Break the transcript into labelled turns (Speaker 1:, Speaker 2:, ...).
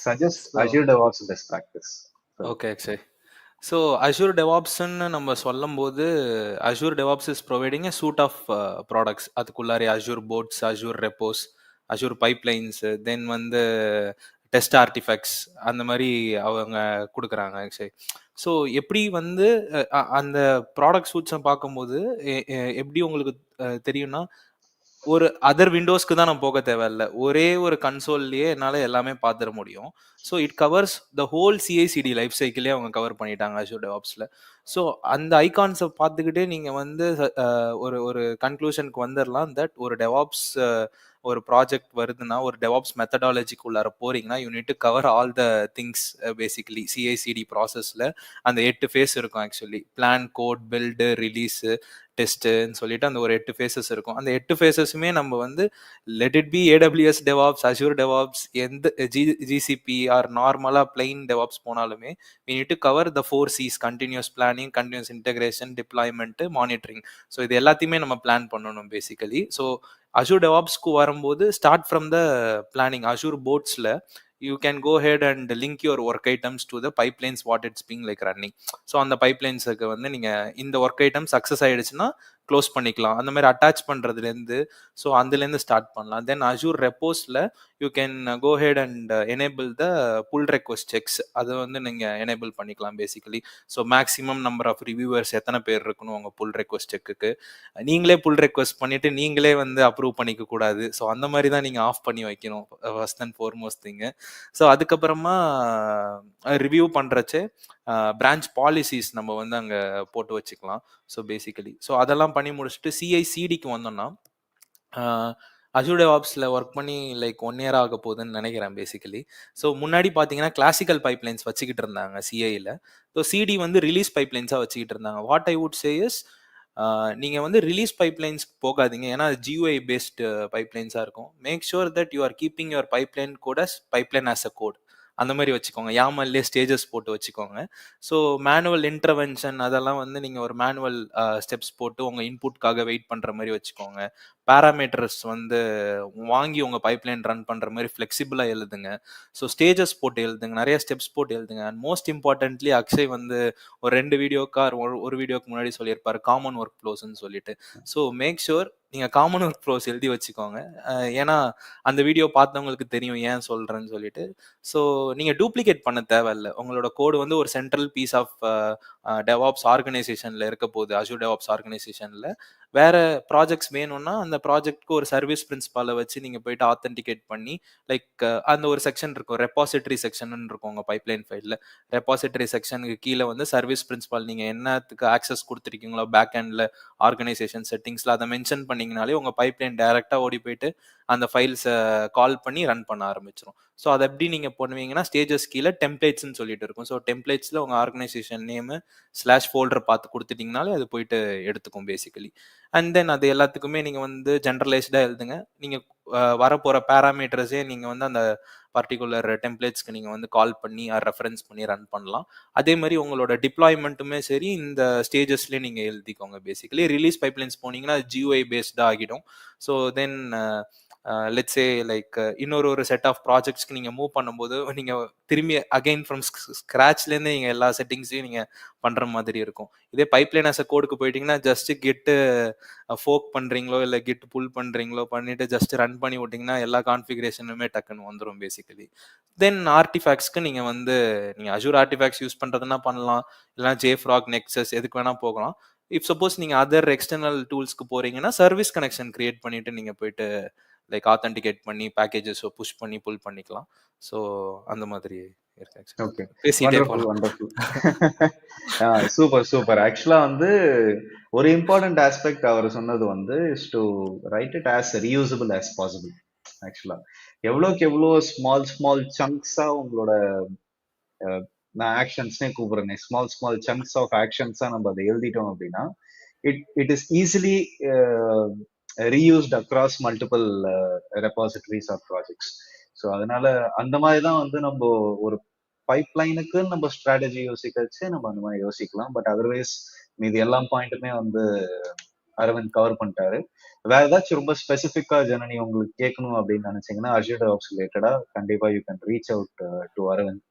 Speaker 1: suggest
Speaker 2: so
Speaker 1: Azure DevOps best practice. So,
Speaker 2: okay Akshay. So Azure டெவாப்ஸ்ன்னு நம்ம சொல்லும்போது Azure DevOps is providing a suite of products. அதுக்குள்ளார Azure Boards, Azure Repos, Azure Pipelines, then வந்து test artefacts, அந்த மாதிரி அவங்க கொடுக்குறாங்க ஆக்சுவலி. ஸோ எப்படி வந்து அந்த ப்ராடக்ட் சூட்ஸை பார்க்கும்போது எப்படி உங்களுக்கு தெரியும்னா, ஒரு அதர் விண்டோஸ்க்கு தான் நான் போக தேவையில்ல. ஒரே ஒரு கன்சோல்லேயே என்னால எல்லாமே பார்த்துட முடியும். So it covers the whole CI CD life சைக்கிளே அவங்க கவர் பண்ணிட்டாங்க அஷூர் டெவாப்ஸில். ஸோ அந்த ஐகான்ஸை பார்த்துக்கிட்டே நீங்கள் வந்து ஒரு ஒரு கன்க்ளூஷனுக்கு வந்துடலாம் தட் ஒரு டெவாப்ஸ் ஒரு ப்ராஜெக்ட் வருதுன்னா, ஒரு டெவாப்ஸ் மெத்தடாலஜிக்குள்ளார போறீங்கன்னா, you need to cover all the things. Basically CI CD ப்ராசஸில் அந்த 8 ஃபேஸ் இருக்கும் actually. Plan, code, build, release, டெஸ்ட்டுன்னு சொல்லிட்டு அந்த ஒரு 8 ஃபேஸஸ் இருக்கும். அந்த 8 ஃபேஸஸுமே நம்ம வந்து let it be AWS DevOps, Azure DevOps, எந்த GCP ஆர் நார்மலாக பிளெயின் DevOps போனாலுமே we need to cover the 4 C's: continuous planning, continuous integration, deployment, monitoring. So இது எல்லாத்தையுமே நம்ம பிளான் பண்ணணும் பேசிக்கலி. ஸோ Azure DevOpsக்கு வரும்போது start from the planning. Azure போட்ஸில் you can go ahead and link your work items to the pipelines what it's being like running. So அந்த பைப்லைன்ஸுக்கு வந்து நீங்கள் இந்த ஒர்க் ஐட்டம் சக்ஸஸ் ஆகிடுச்சுன்னா க்ளோஸ் பண்ணிக்கலாம். அந்த மாதிரி அட்டாச் பண்ணுறதுலேருந்து, ஸோ அதுலேருந்து ஸ்டார்ட் பண்ணலாம். தென் அஷூர் ரெப்போஸில் you can go ahead and enable the pull request checks. அதை வந்து நீங்கள் எனேபிள் பண்ணிக்கலாம் basically. So maximum number of reviewers எத்தனை பேர் இருக்கணும் உங்கள் புல் ரெக்வஸ்ட் செக்குக்கு. நீங்களே புல் ரெக்வஸ்ட் பண்ணிவிட்டு நீங்களே வந்து அப்ரூவ் பண்ணிக்க கூடாது. ஸோ அந்த மாதிரி தான் நீங்கள் ஆஃப் பண்ணி வைக்கணும், ஃபர்ஸ்ட் அண்ட் ஃபார்மோஸ்ட் திங்கு. ஸோ அதுக்கப்புறமா ரிவ்யூ பண்ணுறச்சு பிரான்ச் பாலிசிஸ் நம்ம வந்து அங்கே போட்டு வச்சுக்கலாம். ஸோ பேசிக்கலி ஸோ அதெல்லாம் பண்ணி முடிச்சுட்டு சிஐசிடிக்கு வந்தோம்னா, அஷூர் டெவாப்ஸில் ஒர்க் பண்ணி லைக் 1 year ஆக போகுதுன்னு நினைக்கிறேன் பேசிக்கலி. ஸோ முன்னாடி பார்த்தீங்கன்னா கிளாசிக்கல் பைப்லைன்ஸ் வச்சுக்கிட்டு இருந்தாங்க சிஐயில். ஸோ சிடி வந்து ரிலீஸ் பைப்லைன்ஸாக வச்சுக்கிட்டு இருந்தாங்க. What I would say is, நீங்கள் வந்து ரிலீஸ் பைப்லைன்ஸ் போகாதீங்க, ஏன்னா GUI பேஸ்டு பைப்லைன்ஸாக இருக்கும். Make sure that you are keeping your pipeline code as pipeline as a code. அந்த மாதிரி வச்சுக்கோங்க. யாமல்லே ஸ்டேஜஸ் போட்டு வச்சுக்கோங்க. ஸோ மேனுவல் இன்டர்வென்ஷன் அதெல்லாம் வந்து நீங்கள் ஒரு மேனுவல் ஸ்டெப்ஸ் போட்டு உங்கள் இன்புட்காக வெயிட் பண்ணுற மாதிரி வச்சுக்கோங்க. பேராமீட்டர்ஸ் வந்து வாங்கி உங்கள் பைப்லைன் ரன் பண்ணுற மாதிரி ஃப்ளெக்சிபிளாக எழுதுங்க. ஸோ ஸ்டேஜஸ் போட்டு எழுதுங்க, நிறைய ஸ்டெப்ஸ் போட்டு எழுதுங்க. அண்ட் மோஸ்ட் இம்பார்ட்டன்ட்லி அக்ஷய் வந்து ஒரு 2 வீடியோக்கா ஒரு வீடியோக்கு முன்னாடி சொல்லியிருப்பாரு காமன் ஒர்க் ஃப்ளோஸ்ன்னு சொல்லிட்டு. ஸோ மேக் ஷுர் நீங்கள் காமன் ஒர்க் ஃப்ளோஸ் எழுதி வச்சுக்கோங்க. ஏன்னா அந்த வீடியோ பார்த்தவங்களுக்கு தெரியும் ஏன் சொல்கிறேன்னு சொல்லிட்டு. ஸோ நீங்கள் டூப்ளிகேட் பண்ண தேவையில்லை. உங்களோட கோடு வந்து ஒரு சென்ட்ரல் பீஸ் ஆஃப் டெவாப்ஸ் ஆர்கனைசேஷனில் இருக்க போகுது. அஷூர் டெவாப்ஸ் ஆர்கனைசேஷனில் வேறு ப்ராஜெக்ட்ஸ் வேணும்னா அந்த ப்ராஜெக்ட்க்கு ஒரு சர்வீஸ் பிரின்சிபாலை வச்சு நீங்கள் போயிட்டு ஆத்தென்டிகேட் பண்ணி, லைக் அந்த ஒரு செக்ஷன் இருக்கும், ரெப்பாசிட்டரி செக்ஷன் இருக்கும் உங்கள் பைப்லைன் ஃபைலில். ரெப்பாசிட்டரி செக்ஷனுக்கு கீழே வந்து சர்வீஸ் பிரின்சிபால் நீங்கள் என்னத்துக்கு ஆக்சஸ் கொடுத்துருக்கீங்களோ பேக் எண்டில் ஆர்கனைசேஷன் செட்டிங்ஸில் அதை மென்ஷன் பண்ணிங்கனாலே உங்கள் பைப்லைன் டைரெக்டாக ஓடி போயிட்டு அந்த ஃபைல்ஸை கால் பண்ணி ரன் பண்ண ஆரம்பிச்சிடும். ஸோ அதை எப்படி நீங்கள் பண்ணுவீங்கன்னா, ஸ்டேஜஸ் கீழே டெம்ப்ளேட்ஸ்ன்னு சொல்லிட்டு இருக்கும். ஸோ டெம்ப்ளேட்ஸில் உங்கள் ஆர்கனைசேஷன் நேமு /ஃபோல்டர் பார்த்து கொடுத்துட்டிங்கனாலே அது போயிட்டு எடுத்துக்கும் பேசிக்கலி. அண்ட் தென் அது எல்லாத்துக்குமே நீங்கள் வந்து ஜென்ரலைஸ்டாக எழுதுங்க. நீங்கள் வரப்போகிற பேராமீட்டர்ஸே நீங்கள் வந்து அந்த பர்டிகுலர் டெம்ப்ளேட்ஸ்க்கு நீங்கள் வந்து கால் பண்ணி ரெஃபரன்ஸ் பண்ணி ரன் பண்ணலாம். அதே மாதிரி உங்களோட டிப்ளாய்மெண்ட்டுமே சரி இந்த ஸ்டேஜஸ்லேயே நீங்கள் எழுதிக்கோங்க பேசிக்கலி. ரிலீஸ் பைப்லைன்ஸ் போனீங்கன்னா அது GUI பேஸ்டாக ஆகிடும். So then let's say like இன்னொரு செட் ஆஃப் ப்ராஜெக்ட்ஸ்க்கு நீங்கள் மூவ் பண்ணும்போது நீங்கள் திரும்பி அகைன் ஃப்ரம் ஸ்க்ராட்ச்லேருந்து நீங்கள் எல்லா செட்டிங்ஸையும் நீங்கள் பண்ணுற மாதிரி இருக்கும். இதே பைப்லைன் ஆஸ் அ கோடுக்கு போயிட்டீங்கன்னா ஜஸ்ட்டு கிட்டு ஃபோக் பண்ணுறீங்களோ இல்லை கிட் புல் பண்ணுறீங்களோ பண்ணிவிட்டு ஜஸ்ட் ரன் பண்ணி விட்டிங்கன்னா எல்லா கான்ஃபிகரேஷனுமே டக்குன்னு வந்துடும் பேசிக்கலி. தென் ஆர்டிஃபேக்ட்ஸ்க்கு நீங்கள் வந்து நீங்கள் அஷூர் ஆர்டிஃபேக்ட்ஸ் யூஸ் பண்ணுறதுனா பண்ணலாம், இல்லைனா JFrog, நெக்ஸஸ் எதுக்கு வேணால் போகலாம். இஃப் சப்போஸ் நீங்கள் அதர் எக்ஸ்டர்னல் டூல்ஸ்க்கு போகிறீங்கன்னா சர்வீஸ் கனெக்ஷன் கிரியேட் பண்ணிவிட்டு நீங்கள் போயிட்டு லைக் ஆத்தென்டிகேட் பண்ணி பேக்கேஜஸ் புஷ் பண்ணி புல் பண்ணிக்கலாம். ஸோ அந்த மாதிரி
Speaker 1: ஓகே,
Speaker 2: பேசிட்டே
Speaker 1: வண்டர்ஃபுல்
Speaker 2: போகலாம்.
Speaker 1: வண்டர்ஃபுல். சூப்பர். ஆக்சுவலா வந்து ஒரு இம்பார்ட்டன்ட் ஆஸ்பெக்ட் அவர் சொன்னது வந்து is to right it as reusable as possible. ஆக்சுவலா எவ்வளோக்கு எவ்வளோ ஸ்மால் சங்க்ஸா உங்களோட நான் ஆக்ஷன்ஸ்னே கூப்பிடுறேன், ஸ்மால் சங்க்ஸ் ஆஃப் ஆக்ஷன்ஸா நம்ம அதை எழுதிட்டோம் அப்படின்னா it is easily reused across multiple repositories or projects. So அதனால அந்த மாதிரி தான் வந்து நம்ம ஒரு பைப்லைனுக்கு நம்ம ஸ்ட்ராட்டஜி யோசிக்கச்சு நம்ம அந்த மாதிரி யோசிக்கலாம். பட் அதர்வைஸ் மீதி எல்லா பாயிண்ட்டுமே வந்து அரவிந்த் கவர் பண்ணிட்டாரு. வேற ஏதாச்சும் ரொம்ப ஸ்பெசிஃபிக்கா ஜனனி உங்களுக்கு கேட்கணும் அப்படின்னு நினைச்சீங்கன்னா அஜூர் DevOps ரிலேட்டடா கண்டிப்பா you can reach out to Aravind.